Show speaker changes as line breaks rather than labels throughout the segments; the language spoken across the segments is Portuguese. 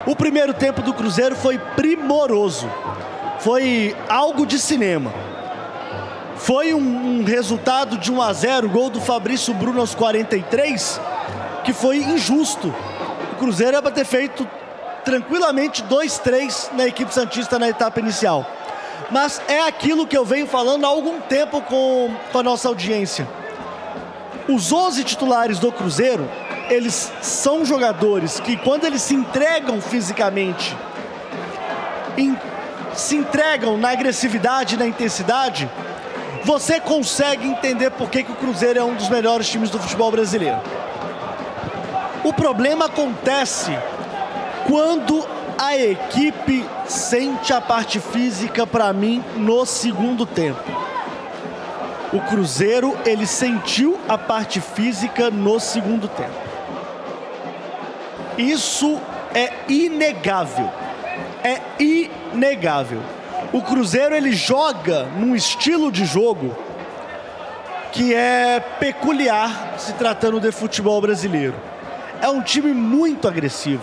O primeiro tempo do Cruzeiro foi primoroso. Foi algo de cinema. Foi um resultado de 1-0, gol do Fabrício Bruno aos 43, que foi injusto. O Cruzeiro era para ter feito tranquilamente 2-3 na equipe santista na etapa inicial. Mas é aquilo que eu venho falando há algum tempo com a nossa audiência. Os 11 titulares do Cruzeiro, eles são jogadores que, quando eles se entregam fisicamente, se entregam na agressividade, na intensidade, você consegue entender por que o Cruzeiro é um dos melhores times do futebol brasileiro. O problema acontece quando a equipe sente a parte física, para mim, no segundo tempo. O Cruzeiro, ele sentiu a parte física no segundo tempo. Isso é inegável. É inegável. O Cruzeiro, ele joga num estilo de jogo que é peculiar se tratando de futebol brasileiro. É um time muito agressivo.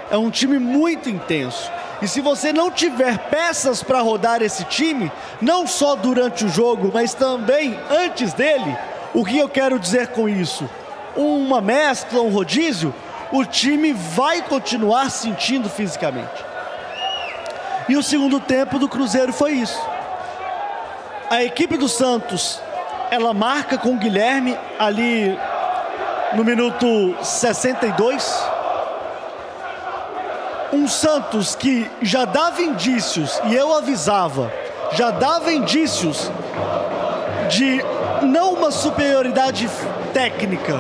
É um time muito intenso. E se você não tiver peças para rodar esse time, não só durante o jogo, mas também antes dele, o que eu quero dizer com isso? Uma mescla, um rodízio, o time vai continuar sentindo fisicamente. E o segundo tempo do Cruzeiro foi isso. A equipe do Santos, ela marca com o Guilherme ali no minuto 62. Um Santos que já dava indícios, e eu avisava, já dava indícios de não uma superioridade técnica,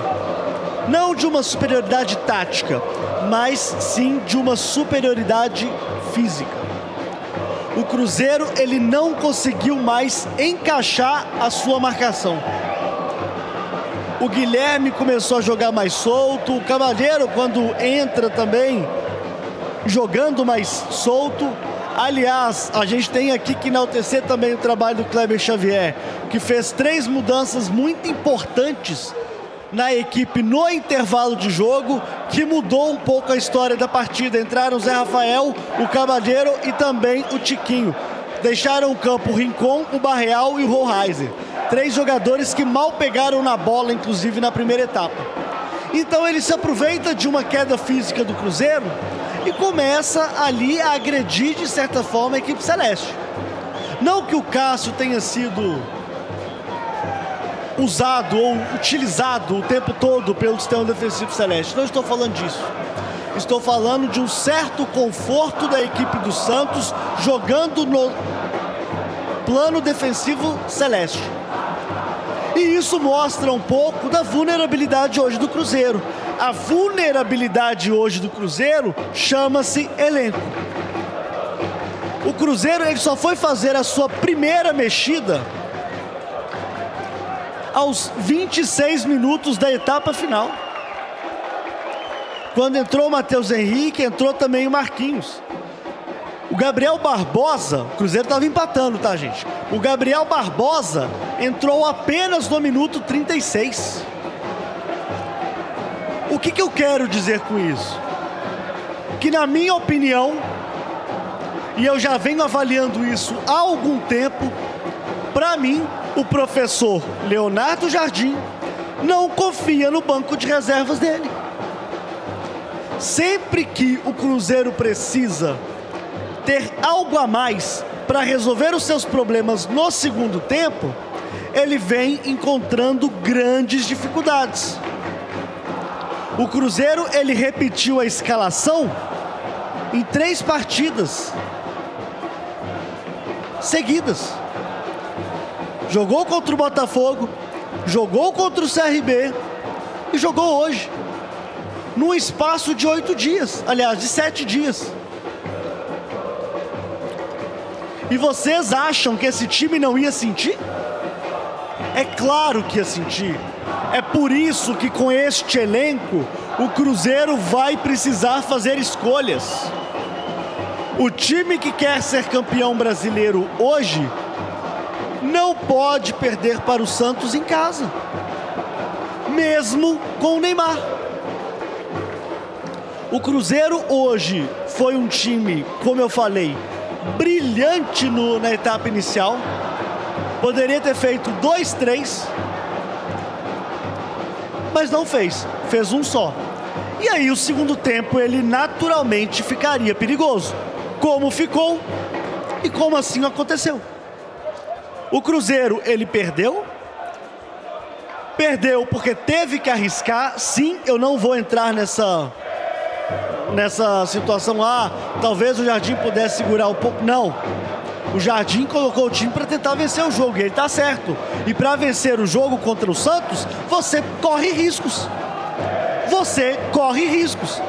não de uma superioridade tática, mas sim de uma superioridade física. O Cruzeiro, ele não conseguiu mais encaixar a sua marcação. O Guilherme começou a jogar mais solto, o Cavaleiro, quando entra também, jogando mais solto. Aliás, a gente tem aqui que enaltecer também o trabalho do Kleber Xavier, que fez 3 mudanças muito importantes na equipe no intervalo de jogo, que mudou um pouco a história da partida. Entraram o Zé Rafael, o Cavaleiro e também o Tiquinho. Deixaram o campo o Rincon, o Barreal e o Rollheiser. 3 jogadores que mal pegaram na bola, inclusive na primeira etapa. Então ele se aproveita de uma queda física do Cruzeiro e começa ali a agredir, de certa forma, a equipe celeste. Não que o Cássio tenha sido usado ou utilizado o tempo todo pelo sistema defensivo celeste. Não estou falando disso. Estou falando de um certo conforto da equipe do Santos jogando no plano defensivo celeste. E isso mostra um pouco da vulnerabilidade hoje do Cruzeiro. A vulnerabilidade hoje do Cruzeiro chama-se elenco. O Cruzeiro, ele só foi fazer a sua primeira mexida aos 26 minutos da etapa final. Quando entrou o Matheus Henrique, entrou também o Marquinhos. O Gabriel Barbosa, o Cruzeiro estava empatando, tá, gente? O Gabriel Barbosa entrou apenas no minuto 36. O que eu quero dizer com isso? Que, na minha opinião, e eu já venho avaliando isso há algum tempo, para mim, o professor Leonardo Jardim não confia no banco de reservas dele. Sempre que o Cruzeiro precisa ter algo a mais para resolver os seus problemas no segundo tempo, ele vem encontrando grandes dificuldades. O Cruzeiro, ele repetiu a escalação em 3 partidas seguidas. Jogou contra o Botafogo, jogou contra o CRB e jogou hoje. Num espaço de 8 dias, aliás, de 7 dias. E vocês acham que esse time não ia sentir? É claro que ia sentir. É por isso que, com este elenco, o Cruzeiro vai precisar fazer escolhas. O time que quer ser campeão brasileiro hoje não pode perder para o Santos em casa, mesmo com o Neymar. O Cruzeiro hoje foi um time, como eu falei, brilhante na etapa inicial. Poderia ter feito 2, 3, mas não fez. Fez um só. E aí o segundo tempo ele naturalmente ficaria perigoso. Como ficou e como assim aconteceu. O Cruzeiro ele perdeu. Perdeu porque teve que arriscar. Sim, eu não vou entrar nessa situação. Talvez o Jardim pudesse segurar um pouco. Não. O Jardim colocou o time para tentar vencer o jogo. E ele está certo. E para vencer o jogo contra o Santos, você corre riscos. Você corre riscos.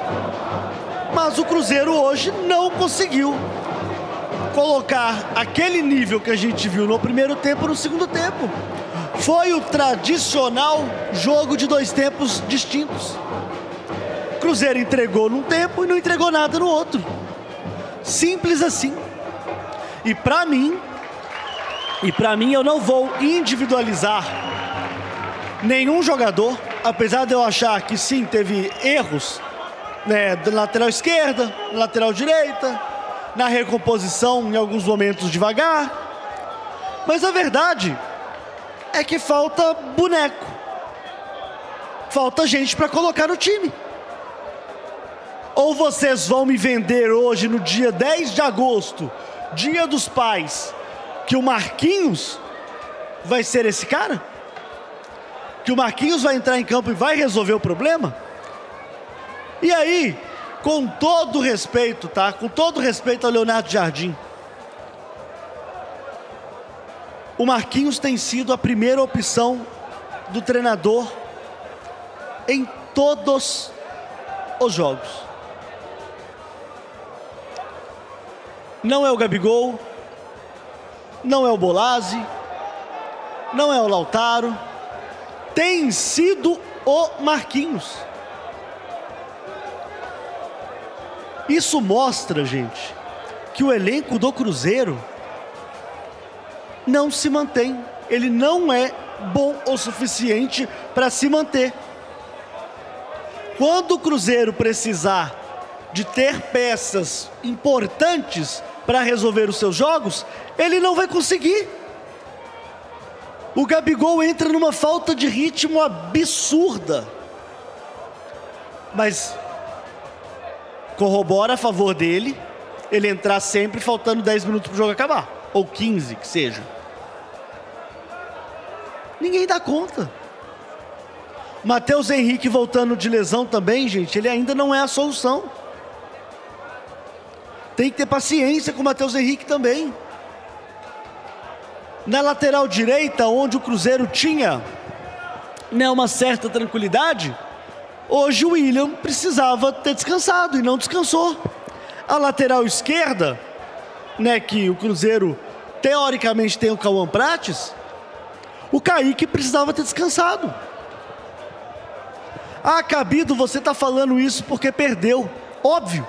Mas o Cruzeiro hoje não conseguiu colocar aquele nível que a gente viu no primeiro tempo no segundo tempo. Foi o tradicional jogo de 2 tempos distintos. O Cruzeiro entregou num tempo e não entregou nada no outro. Simples assim. E para mim eu não vou individualizar nenhum jogador, apesar de eu achar que sim, teve erros, né, da lateral esquerda, lateral direita, na recomposição em alguns momentos devagar. Mas a verdade é que falta boneco. Falta gente para colocar no time. Ou vocês vão me vender hoje, no dia 10 de agosto, Dia dos Pais, que o Marquinhos vai ser esse cara? Que o Marquinhos vai entrar em campo e vai resolver o problema? E aí, com todo respeito, tá? Com todo respeito ao Leonardo Jardim, o Marquinhos tem sido a primeira opção do treinador em todos os jogos. Não é o Gabigol, não é o Bolazzi, não é o Lautaro, tem sido o Marquinhos. Isso mostra, gente, que o elenco do Cruzeiro não se mantém. Ele não é bom o suficiente para se manter. Quando o Cruzeiro precisar de ter peças importantes para resolver os seus jogos, ele não vai conseguir. O Gabigol entra numa falta de ritmo absurda. Mas corrobora a favor dele ele entrar sempre faltando 10 minutos para o jogo acabar. Ou 15, que seja. Ninguém dá conta. Matheus Henrique voltando de lesão também, gente, ele ainda não é a solução. Tem que ter paciência com o Matheus Henrique também. Na lateral direita, onde o Cruzeiro tinha, né, uma certa tranquilidade, hoje o William precisava ter descansado e não descansou. A lateral esquerda, né, que o Cruzeiro teoricamente tem o Cauã Prates, o Kaique precisava ter descansado. Cabido, você está falando isso porque perdeu. Óbvio.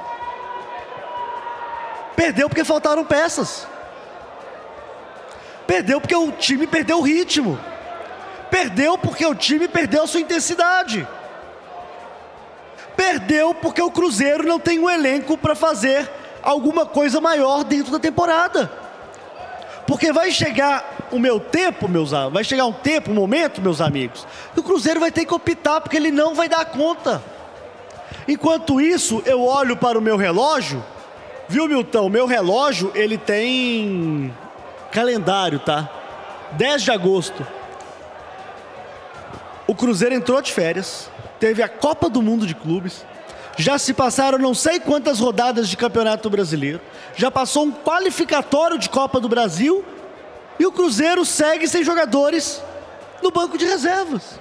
Perdeu porque faltaram peças. Perdeu porque o time perdeu o ritmo. Perdeu porque o time perdeu a sua intensidade. Perdeu porque o Cruzeiro não tem um elenco para fazer alguma coisa maior dentro da temporada. Porque vai chegar o meu tempo, vai chegar um momento, meus amigos, que o Cruzeiro vai ter que optar porque ele não vai dar conta. Enquanto isso, eu olho para o meu relógio. Viu, Milton? Meu relógio, ele tem calendário, tá? 10 de agosto. O Cruzeiro entrou de férias, teve a Copa do Mundo de Clubes, já se passaram não sei quantas rodadas de Campeonato Brasileiro, já passou um qualificatório de Copa do Brasil e o Cruzeiro segue sem jogadores no banco de reservas.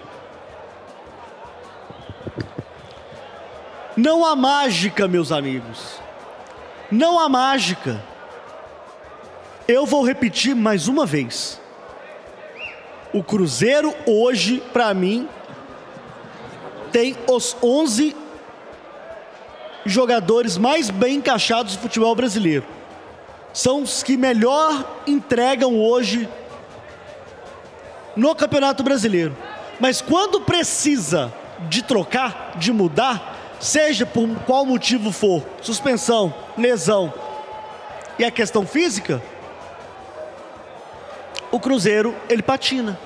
Não há mágica, meus amigos. Não há mágica. Eu vou repetir mais uma vez. O Cruzeiro hoje, para mim, tem os 11 jogadores mais bem encaixados do futebol brasileiro. São os que melhor entregam hoje no Campeonato Brasileiro. Mas quando precisa de trocar, de mudar, seja por qual motivo for, suspensão, lesão e a questão física, o Cruzeiro, ele patina.